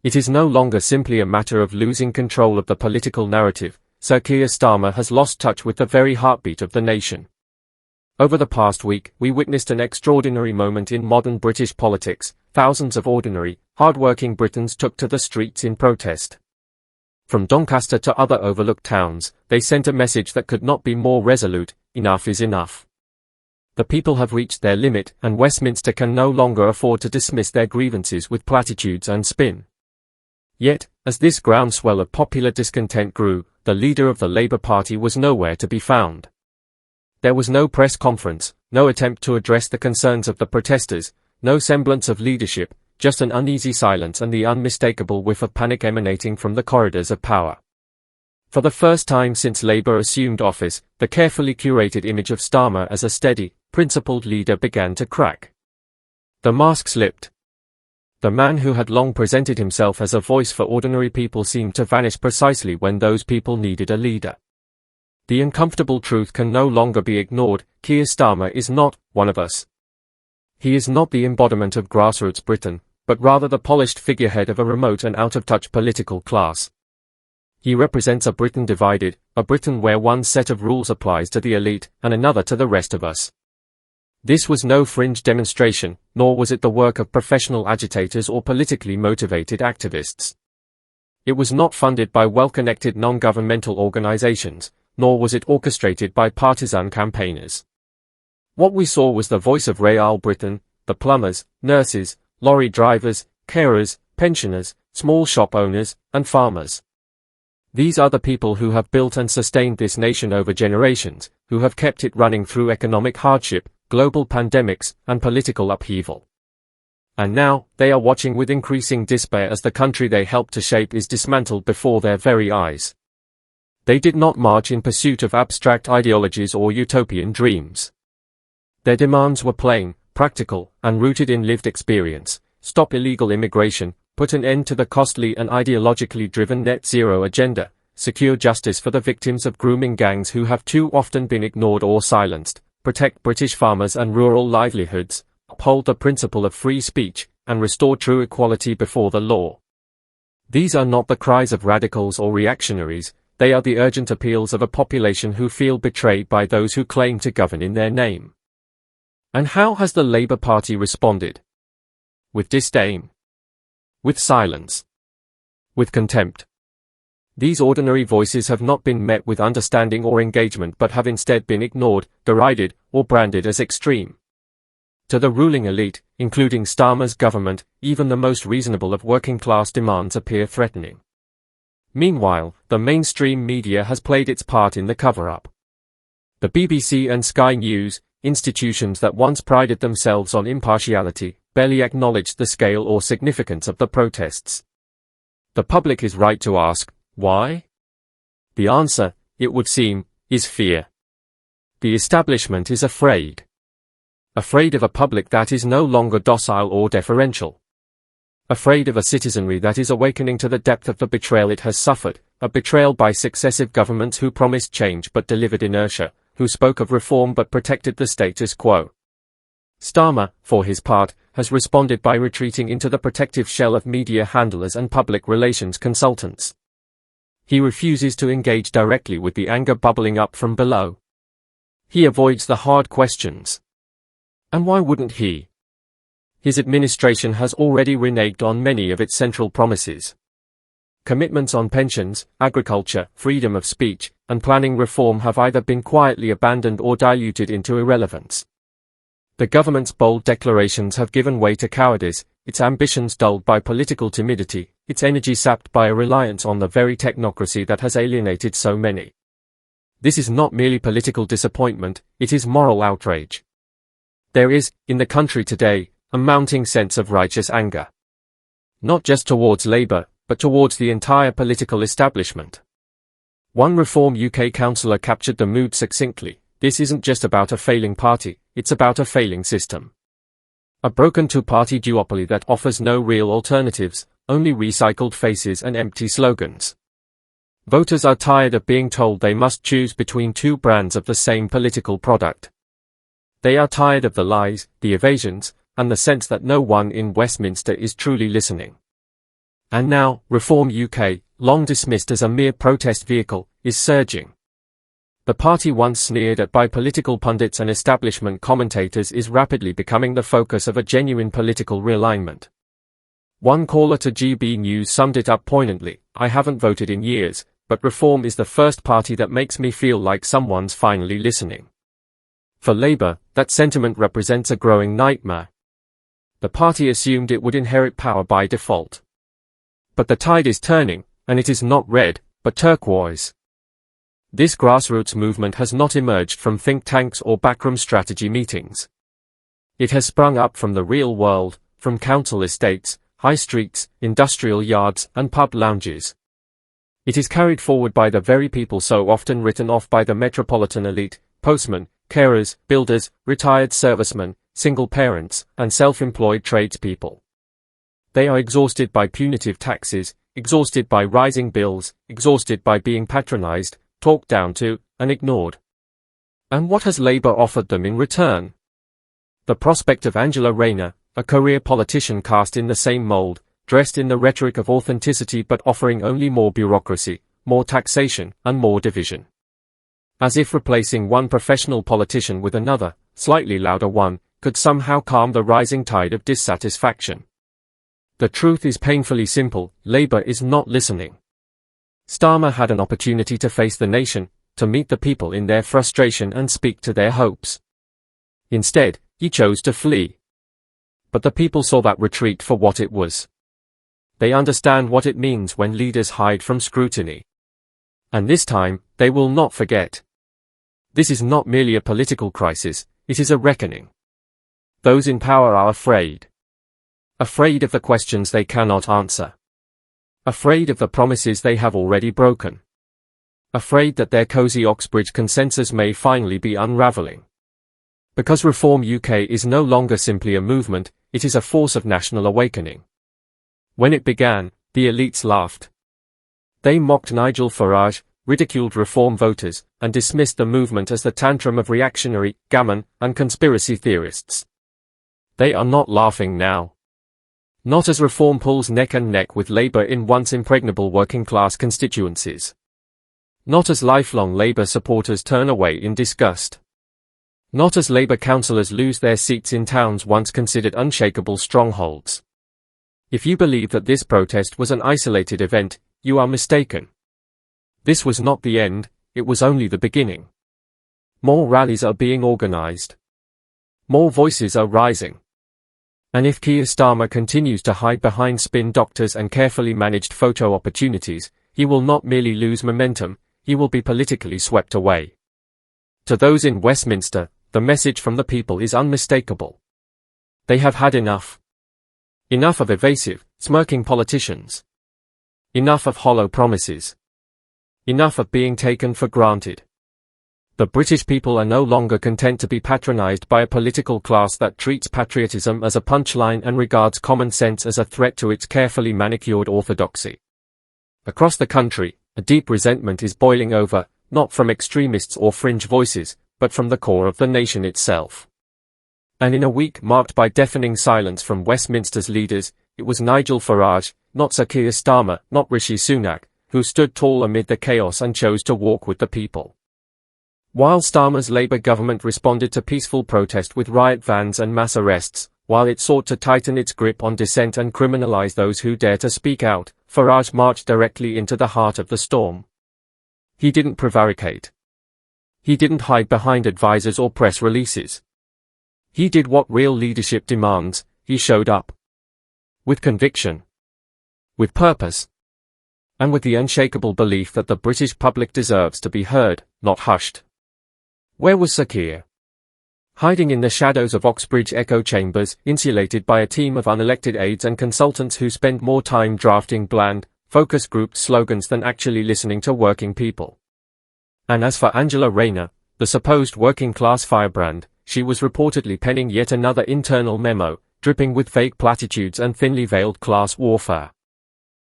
It is no longer simply a matter of losing control of the political narrative. Sir Keir Starmer has lost touch with the very heartbeat of the nation. Over the past week, we witnessed an extraordinary moment in modern British politics. Thousands of ordinary, hard-working Britons took to the streets in protest. From Doncaster to other overlooked towns, they sent a message that could not be more resolute: enough is enough. The people have reached their limit, and Westminster can no longer afford to dismiss their grievances with platitudes and spin. Yet, as this groundswell of popular discontent grew, the leader of the Labour Party was nowhere to be found. There was no press conference, no attempt to address the concerns of the protesters, no semblance of leadership, just an uneasy silence and the unmistakable whiff of panic emanating from the corridors of power. For the first time since Labour assumed office, the carefully curated image of Starmer as a steady, principled leader began to crack. The mask slipped. The man who had long presented himself as a voice for ordinary people seemed to vanish precisely when those people needed a leader. The uncomfortable truth can no longer be ignored: Keir Starmer is not one of us. He is not the embodiment of grassroots Britain, but rather the polished figurehead of a remote and out-of-touch political class. He represents a Britain divided, a Britain where one set of rules applies to the elite, and another to the rest of us. This was no fringe demonstration, nor was it the work of professional agitators or politically motivated activists. It was not funded by well-connected non-governmental organizations, nor was it orchestrated by partisan campaigners. What we saw was the voice of Raal Britain, the plumbers, nurses, lorry drivers, carers, pensioners, small shop owners, and farmers. These are the people who have built and sustained this nation over generations, who have kept it running through economic hardship, global pandemics, and political upheaval. And now, they are watching with increasing despair as the country they helped to shape is dismantled before their very eyes. They did not march in pursuit of abstract ideologies or utopian dreams. Their demands were plain, practical, and rooted in lived experience: stop illegal immigration, put an end to the costly and ideologically driven net zero agenda, secure justice for the victims of grooming gangs who have too often been ignored or silenced, protect British farmers and rural livelihoods, uphold the principle of free speech, and restore true equality before the law. These are not the cries of radicals or reactionaries, they are the urgent appeals of a population who feel betrayed by those who claim to govern in their name. And how has the Labour Party responded? With disdain. With silence. With contempt. These ordinary voices have not been met with understanding or engagement but have instead been ignored, derided, or branded as extreme. To the ruling elite, including Starmer's government, even the most reasonable of working-class demands appear threatening. Meanwhile, the mainstream media has played its part in the cover-up. The BBC and Sky News, institutions that once prided themselves on impartiality, barely acknowledged the scale or significance of the protests. The public is right to ask, why? The answer, it would seem, is fear. The establishment is afraid. Afraid of a public that is no longer docile or deferential. Afraid of a citizenry that is awakening to the depth of the betrayal it has suffered, a betrayal by successive governments who promised change but delivered inertia, who spoke of reform but protected the status quo. Starmer, for his part, has responded by retreating into the protective shell of media handlers and public relations consultants. He refuses to engage directly with the anger bubbling up from below. He avoids the hard questions. And why wouldn't he? His administration has already reneged on many of its central promises. Commitments on pensions, agriculture, freedom of speech, and planning reform have either been quietly abandoned or diluted into irrelevance. The government's bold declarations have given way to cowardice, its ambitions dulled by political timidity, its energy sapped by a reliance on the very technocracy that has alienated so many. This is not merely political disappointment, it is moral outrage. There is, in the country today, a mounting sense of righteous anger. Not just towards Labour, but towards the entire political establishment. One Reform UK councillor captured the mood succinctly: this isn't just about a failing party, it's about a failing system. A broken two-party duopoly that offers no real alternatives, only recycled faces and empty slogans. Voters are tired of being told they must choose between two brands of the same political product. They are tired of the lies, the evasions, and the sense that no one in Westminster is truly listening. And now, Reform UK, long dismissed as a mere protest vehicle, is surging. The party once sneered at by political pundits and establishment commentators is rapidly becoming the focus of a genuine political realignment. One caller to GB News summed it up poignantly: "I haven't voted in years, but Reform is the first party that makes me feel like someone's finally listening." For Labour, that sentiment represents a growing nightmare. The party assumed it would inherit power by default. But the tide is turning, and it is not red, but turquoise. This grassroots movement has not emerged from think tanks or backroom strategy meetings. It has sprung up from the real world, from council estates, high streets, industrial yards, and pub lounges. It is carried forward by the very people so often written off by the metropolitan elite: postmen, carers, builders, retired servicemen, single parents, and self-employed tradespeople. They are exhausted by punitive taxes, exhausted by rising bills, exhausted by being patronized, talked down to, and ignored. And what has Labour offered them in return? The prospect of Angela Rayner, a career politician cast in the same mould, dressed in the rhetoric of authenticity but offering only more bureaucracy, more taxation, and more division. As if replacing one professional politician with another, slightly louder one, could somehow calm the rising tide of dissatisfaction. The truth is painfully simple: Labour is not listening. Starmer had an opportunity to face the nation, to meet the people in their frustration and speak to their hopes. Instead, he chose to flee. But the people saw that retreat for what it was. They understand what it means when leaders hide from scrutiny. And this time, they will not forget. This is not merely a political crisis, it is a reckoning. Those in power are afraid. Afraid of the questions they cannot answer. Afraid of the promises they have already broken. Afraid that their cosy Oxbridge consensus may finally be unraveling. Because Reform UK is no longer simply a movement, it is a force of national awakening. When it began, the elites laughed. They mocked Nigel Farage, ridiculed Reform voters, and dismissed the movement as the tantrum of reactionary, gammon, and conspiracy theorists. They are not laughing now. Not as Reform pulls neck and neck with Labour in once impregnable working-class constituencies. Not as lifelong Labour supporters turn away in disgust. Not as Labour councillors lose their seats in towns once considered unshakable strongholds. If you believe that this protest was an isolated event, you are mistaken. This was not the end, it was only the beginning. More rallies are being organised. More voices are rising. And if Keir Starmer continues to hide behind spin doctors and carefully managed photo opportunities, he will not merely lose momentum, he will be politically swept away. To those in Westminster, the message from the people is unmistakable. They have had enough. Enough of evasive, smirking politicians. Enough of hollow promises. Enough of being taken for granted. The British people are no longer content to be patronised by a political class that treats patriotism as a punchline and regards common sense as a threat to its carefully manicured orthodoxy. Across the country, a deep resentment is boiling over, not from extremists or fringe voices, but from the core of the nation itself. And in a week marked by deafening silence from Westminster's leaders, it was Nigel Farage, not Sir Keir Starmer, not Rishi Sunak, who stood tall amid the chaos and chose to walk with the people. While Starmer's Labour government responded to peaceful protest with riot vans and mass arrests, while it sought to tighten its grip on dissent and criminalise those who dare to speak out, Farage marched directly into the heart of the storm. He didn't prevaricate. He didn't hide behind advisers or press releases. He did what real leadership demands: he showed up. With conviction. With purpose. And with the unshakable belief that the British public deserves to be heard, not hushed. Where was Sir Keir? Hiding in the shadows of Oxbridge echo chambers, insulated by a team of unelected aides and consultants who spend more time drafting bland, focus group slogans than actually listening to working people. And as for Angela Rayner, the supposed working-class firebrand, she was reportedly penning yet another internal memo, dripping with fake platitudes and thinly veiled class warfare.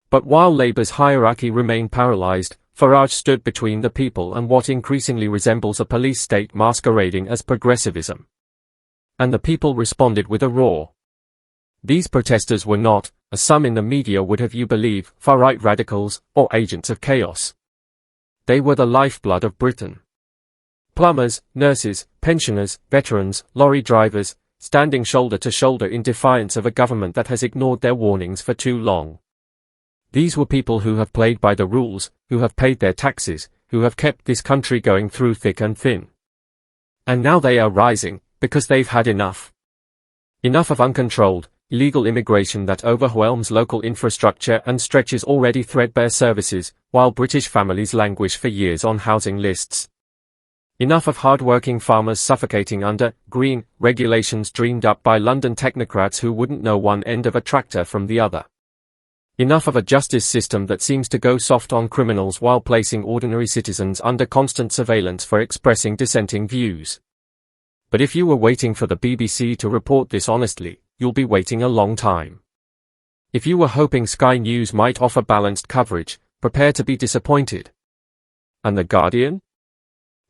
But while Labour's hierarchy remained paralysed, Farage stood between the people and what increasingly resembles a police state masquerading as progressivism. And the people responded with a roar. These protesters were not, as some in the media would have you believe, far-right radicals or agents of chaos. They were the lifeblood of Britain. Plumbers, nurses, pensioners, veterans, lorry drivers, standing shoulder to shoulder in defiance of a government that has ignored their warnings for too long. These were people who have played by the rules, who have paid their taxes, who have kept this country going through thick and thin. And now they are rising, because they've had enough. Enough of uncontrolled, illegal immigration that overwhelms local infrastructure and stretches already threadbare services, while British families languish for years on housing lists. Enough of hard-working farmers suffocating under green regulations dreamed up by London technocrats who wouldn't know one end of a tractor from the other. Enough of a justice system that seems to go soft on criminals while placing ordinary citizens under constant surveillance for expressing dissenting views. But if you were waiting for the BBC to report this honestly, you'll be waiting a long time. If you were hoping Sky News might offer balanced coverage, prepare to be disappointed. And The Guardian?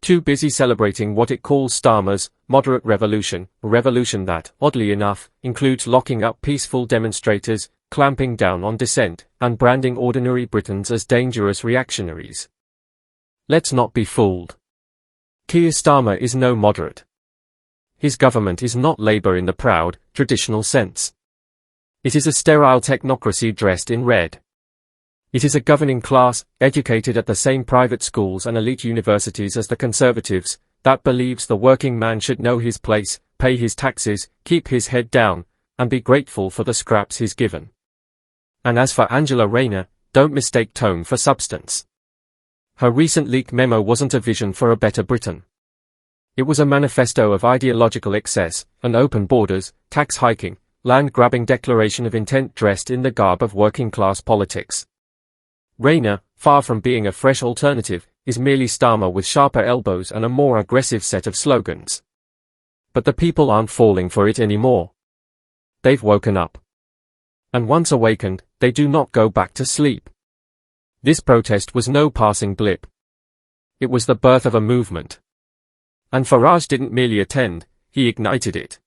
Too busy celebrating what it calls Starmer's moderate revolution, a revolution that, oddly enough, includes locking up peaceful demonstrators, clamping down on dissent, and branding ordinary Britons as dangerous reactionaries. Let's not be fooled. Keir Starmer is no moderate. His government is not Labour in the proud, traditional sense. It is a sterile technocracy dressed in red. It is a governing class, educated at the same private schools and elite universities as the Conservatives, that believes the working man should know his place, pay his taxes, keep his head down, and be grateful for the scraps he's given. And as for Angela Rayner, don't mistake tone for substance. Her recent leaked memo wasn't a vision for a better Britain. It was a manifesto of ideological excess, and open borders, tax hiking, land-grabbing declaration of intent dressed in the garb of working-class politics. Rayner, far from being a fresh alternative, is merely Starmer with sharper elbows and a more aggressive set of slogans. But the people aren't falling for it anymore. They've woken up. And once awakened, they do not go back to sleep. This protest was no passing blip. It was the birth of a movement. And Farage didn't merely attend, he ignited it.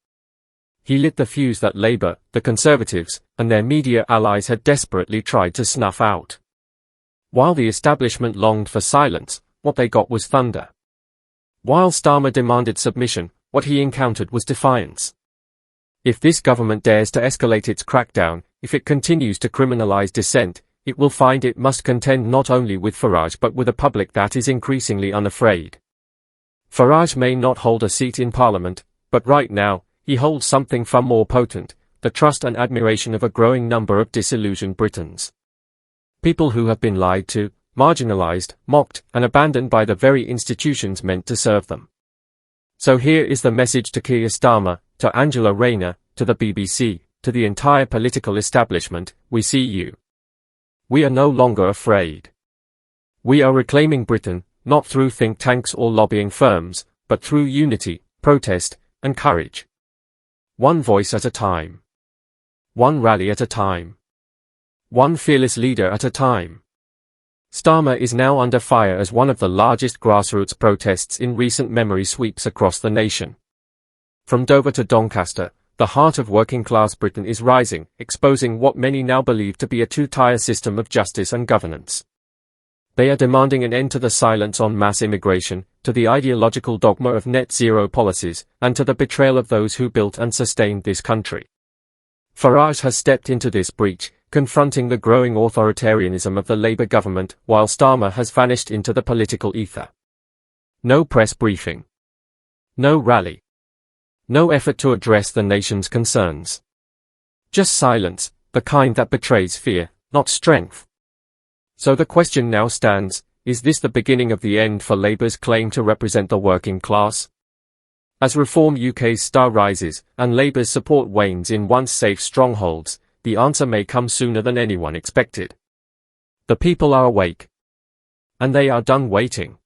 He lit the fuse that Labour, the Conservatives, and their media allies had desperately tried to snuff out. While the establishment longed for silence, what they got was thunder. While Starmer demanded submission, what he encountered was defiance. If this government dares to escalate its crackdown, if it continues to criminalize dissent, it will find it must contend not only with Farage but with a public that is increasingly unafraid. Farage may not hold a seat in Parliament, but right now, he holds something far more potent, the trust and admiration of a growing number of disillusioned Britons. People who have been lied to, marginalized, mocked, and abandoned by the very institutions meant to serve them. So here is the message to Keir Starmer, to Angela Rayner, to the BBC, to the entire political establishment: we see you. We are no longer afraid. We are reclaiming Britain, not through think tanks or lobbying firms, but through unity, protest, and courage. One voice at a time. One rally at a time. One fearless leader at a time. Starmer is now under fire as one of the largest grassroots protests in recent memory sweeps across the nation. From Dover to Doncaster, the heart of working-class Britain is rising, exposing what many now believe to be a two-tier system of justice and governance. They are demanding an end to the silence on mass immigration, to the ideological dogma of net zero policies, and to the betrayal of those who built and sustained this country. Farage has stepped into this breach, confronting the growing authoritarianism of the Labour government, while Starmer has vanished into the political ether. No press briefing. No rally. No effort to address the nation's concerns. Just silence, the kind that betrays fear, not strength. So the question now stands, is this the beginning of the end for Labour's claim to represent the working class? As Reform UK's star rises, and Labour's support wanes in once safe strongholds, the answer may come sooner than anyone expected. The people are awake. And they are done waiting.